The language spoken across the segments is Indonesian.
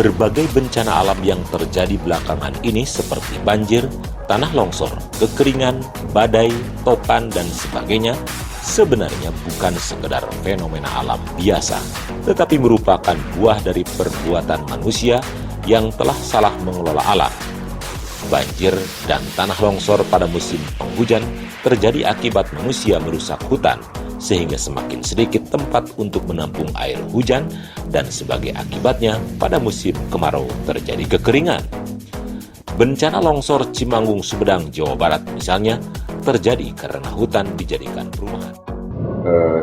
Berbagai bencana alam yang terjadi belakangan ini seperti banjir, tanah longsor, kekeringan, badai, topan, dan sebagainya sebenarnya bukan sekedar fenomena alam biasa, tetapi merupakan buah dari perbuatan manusia yang telah salah mengelola alam. Banjir dan tanah longsor pada musim penghujan terjadi akibat manusia merusak hutan, sehingga semakin sedikit tempat untuk menampung air hujan, dan sebagai akibatnya pada musim kemarau terjadi kekeringan. Bencana longsor Cimanggung, Sumedang, Jawa Barat misalnya terjadi karena hutan dijadikan perumahan.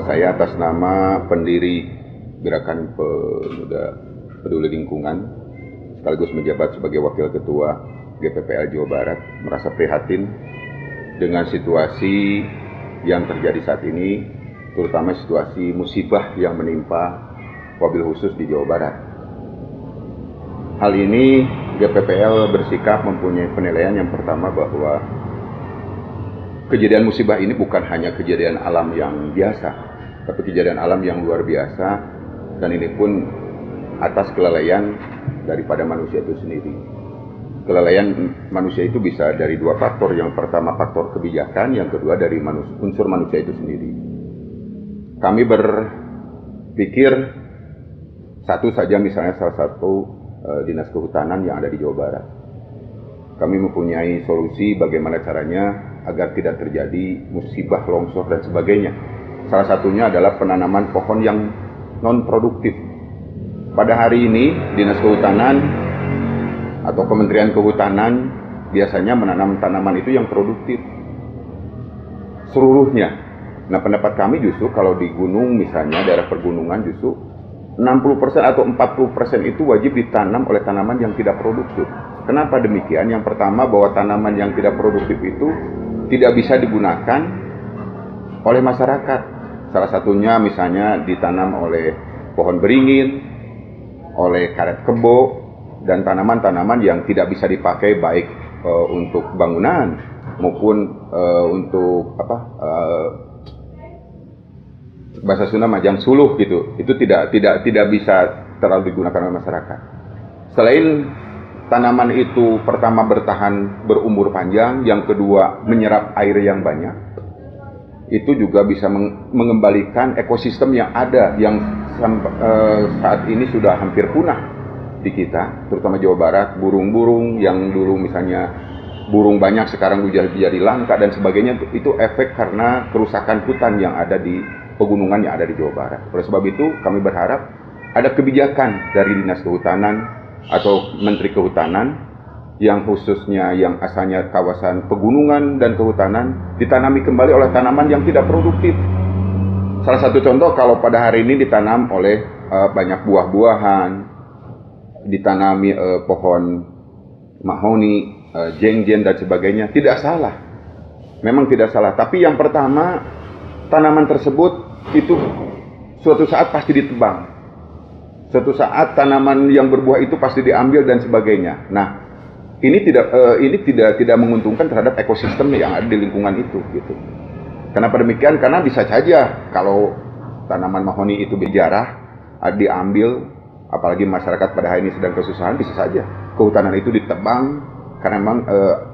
Saya atas nama pendiri Gerakan Pemuda Peduli Lingkungan sekaligus menjabat sebagai Wakil Ketua GPPL Jawa Barat merasa prihatin dengan situasi yang terjadi saat ini, terutama situasi musibah yang menimpa wabil khusus di Jawa Barat. Hal ini GPPL bersikap mempunyai penilaian yang pertama bahwa kejadian musibah ini bukan hanya kejadian alam yang biasa, tapi kejadian alam yang luar biasa, dan ini pun atas kelalaian daripada manusia itu sendiri. Kelalaian manusia itu bisa dari dua faktor. Yang pertama faktor kebijakan, yang kedua dari unsur manusia itu sendiri. Kami berpikir satu saja, misalnya salah satu dinas kehutanan yang ada di Jawa Barat. Kami mempunyai solusi bagaimana caranya agar tidak terjadi musibah, longsor, dan sebagainya. Salah satunya adalah penanaman pohon yang non-produktif. Pada hari ini, Dinas Kehutanan atau Kementerian Kehutanan biasanya menanam tanaman itu yang produktif seluruhnya. Nah, pendapat kami justru kalau di gunung misalnya, daerah pergunungan, justru 60% atau 40% itu wajib ditanam oleh tanaman yang tidak produktif. Kenapa demikian? Yang pertama, bahwa tanaman yang tidak produktif itu tidak bisa digunakan oleh masyarakat. Salah satunya misalnya ditanam oleh pohon beringin, oleh karet kebo, dan tanaman-tanaman yang tidak bisa dipakai baik untuk bangunan maupun untuk bahasa Sunda majang suluh gitu. Itu tidak bisa terlalu digunakan oleh masyarakat. Selain tanaman itu pertama bertahan berumur panjang, yang kedua menyerap air yang banyak, itu juga bisa mengembalikan ekosistem yang ada yang saat ini sudah hampir punah di kita, terutama Jawa Barat. Burung-burung yang dulu misalnya burung banyak sekarang jadi langka dan sebagainya, itu efek karena kerusakan hutan yang ada di pegunungan yang ada di Jawa Barat. Oleh sebab itu kami berharap ada kebijakan dari Dinas Kehutanan atau Menteri Kehutanan yang khususnya yang asalnya kawasan pegunungan dan kehutanan ditanami kembali oleh tanaman yang tidak produktif. Salah satu contoh, kalau pada hari ini ditanam oleh banyak buah-buahan, ditanami pohon mahoni, jengjen dan sebagainya, tidak salah. Memang tidak salah, tapi yang pertama tanaman tersebut itu suatu saat pasti ditebang. Suatu saat tanaman yang berbuah itu pasti diambil dan sebagainya. Nah, ini tidak menguntungkan terhadap ekosistem yang ada di lingkungan itu gitu. Kenapa demikian? Karena bisa saja kalau tanaman mahoni itu berjarah, diambil, apalagi masyarakat pada hari ini sedang kesusahan, bisa saja kehutanan itu ditebang karena memang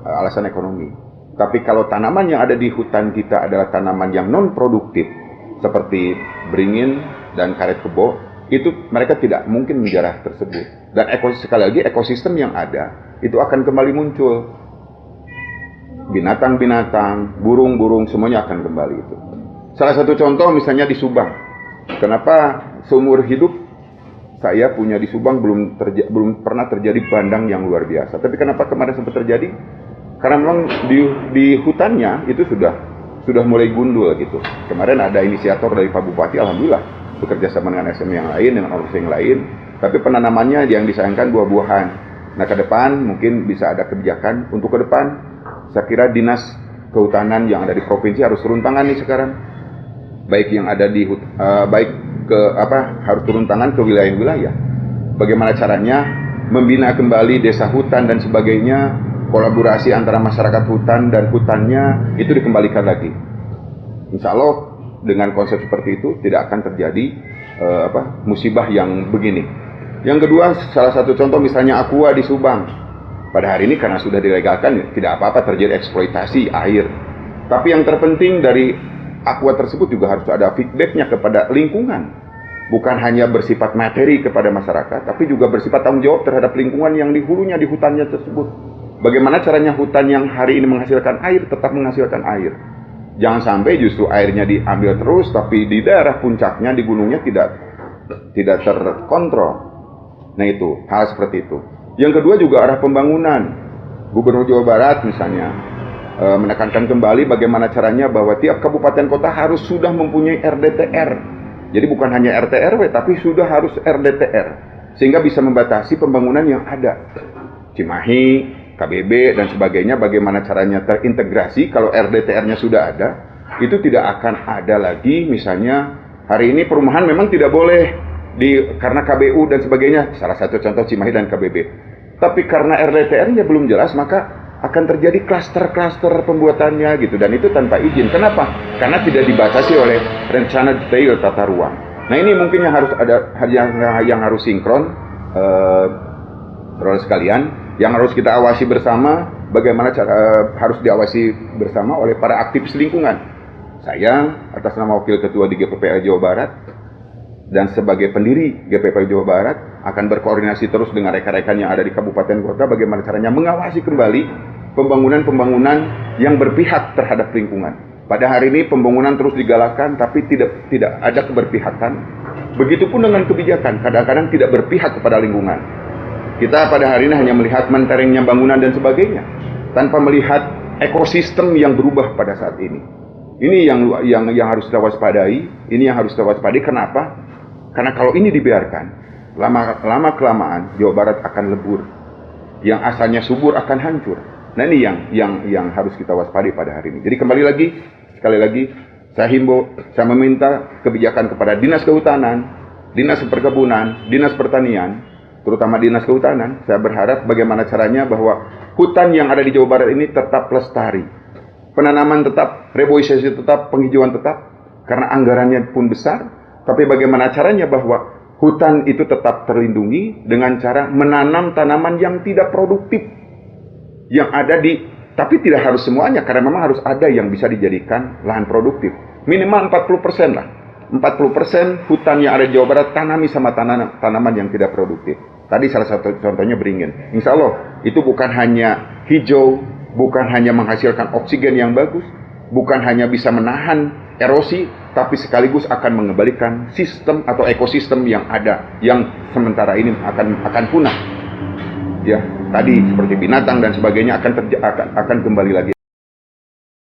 alasan ekonomi. Tapi kalau tanaman yang ada di hutan kita adalah tanaman yang non produktif seperti beringin dan karet kebo, itu mereka tidak mungkin menjarah tersebut. Dan sekali lagi ekosistem yang ada itu akan kembali muncul. Binatang-binatang, burung-burung, semuanya akan kembali itu. Salah satu contoh misalnya di Subang. Kenapa seumur hidup saya punya di Subang belum pernah terjadi bandang yang luar biasa. Tapi kenapa kemarin sempat terjadi? Karena memang di hutannya itu sudah mulai gundul gitu. Kemarin ada inisiator dari Pak Bupati, alhamdulillah bekerja sama dengan SM yang lain, dengan organisasi yang lain. Tapi penanamannya yang disayangkan buah-buahan. Nah, ke depan mungkin bisa ada kebijakan untuk ke depan. Saya kira Dinas Kehutanan yang ada di provinsi harus turun tangan nih sekarang. Baik yang ada di harus turun tangan ke wilayah-wilayah. Bagaimana caranya membina kembali desa hutan dan sebagainya, kolaborasi antara masyarakat hutan dan hutannya itu dikembalikan lagi. Insya Allah dengan konsep seperti itu tidak akan terjadi musibah yang begini. Yang kedua, salah satu contoh misalnya Aqua di Subang. Pada hari ini karena sudah dilegalkan, tidak apa-apa terjadi eksploitasi air. Tapi yang terpenting dari Aqua tersebut juga harus ada feedbacknya kepada lingkungan. Bukan hanya bersifat materi kepada masyarakat, tapi juga bersifat tanggung jawab terhadap lingkungan yang di hulunya, di hutannya tersebut. Bagaimana caranya hutan yang hari ini menghasilkan air, tetap menghasilkan air. Jangan sampai justru airnya diambil terus, tapi di daerah puncaknya, di gunungnya tidak terkontrol. Nah itu, hal seperti itu. Yang kedua juga arah pembangunan. Gubernur Jawa Barat misalnya menekankan kembali bagaimana caranya bahwa tiap kabupaten kota harus sudah mempunyai RDTR. Jadi bukan hanya RT/RW tapi sudah harus RDTR. Sehingga bisa membatasi pembangunan yang ada. Cimahi, KBB dan sebagainya, bagaimana caranya terintegrasi. Kalau RDTR-nya sudah ada, itu tidak akan ada lagi misalnya hari ini perumahan memang tidak boleh karena KBU dan sebagainya, salah satu contoh Cimahi dan KBB. Tapi karena RDTR-nya belum jelas, maka akan terjadi klaster-klaster pembuatannya gitu, dan itu tanpa izin. Kenapa? Karena tidak dibatasi oleh rencana detail tata ruang. Nah ini mungkin yang harus ada, yang harus sinkron, saudara sekalian, yang harus kita awasi bersama. Bagaimana harus diawasi bersama oleh para aktivis lingkungan. Saya atas nama Wakil Ketua di GPPL Jawa Barat dan sebagai pendiri GPPL Jawa Barat akan berkoordinasi terus dengan rekan-rekan yang ada di kabupaten kota bagaimana caranya mengawasi kembali pembangunan-pembangunan yang berpihak terhadap lingkungan. Pada hari ini pembangunan terus digalakkan tapi tidak ada keberpihakan. Begitupun dengan kebijakan, kadang-kadang tidak berpihak kepada lingkungan. Kita pada hari ini hanya melihat menterengnya bangunan dan sebagainya tanpa melihat ekosistem yang berubah pada saat ini. Ini yang harus kita waspadai, ini yang harus kita waspadai. Kenapa? Karena kalau ini dibiarkan, lama kelamaan Jawa Barat akan lebur. Yang asalnya subur akan hancur. Nah ini yang harus kita waspadai pada hari ini. Jadi sekali lagi, saya himbau, saya meminta kebijakan kepada Dinas Kehutanan, Dinas Perkebunan, Dinas Pertanian, terutama Dinas Kehutanan. Saya berharap bagaimana caranya bahwa hutan yang ada di Jawa Barat ini tetap lestari. Penanaman tetap, reboisasi tetap, penghijauan tetap, karena anggarannya pun besar. Tapi bagaimana caranya bahwa hutan itu tetap terlindungi dengan cara menanam tanaman yang tidak produktif. Yang ada tapi tidak harus semuanya, karena memang harus ada yang bisa dijadikan lahan produktif. Minimal 40% lah. 40% hutan yang ada di Jawa Barat tanami sama tanaman yang tidak produktif. Tadi salah satu contohnya beringin. Insya Allah itu bukan hanya hijau, bukan hanya menghasilkan oksigen yang bagus, bukan hanya bisa menahan erosi, tapi sekaligus akan mengembalikan sistem atau ekosistem yang ada, yang sementara ini akan punah. Ya, tadi seperti binatang dan sebagainya akan kembali lagi.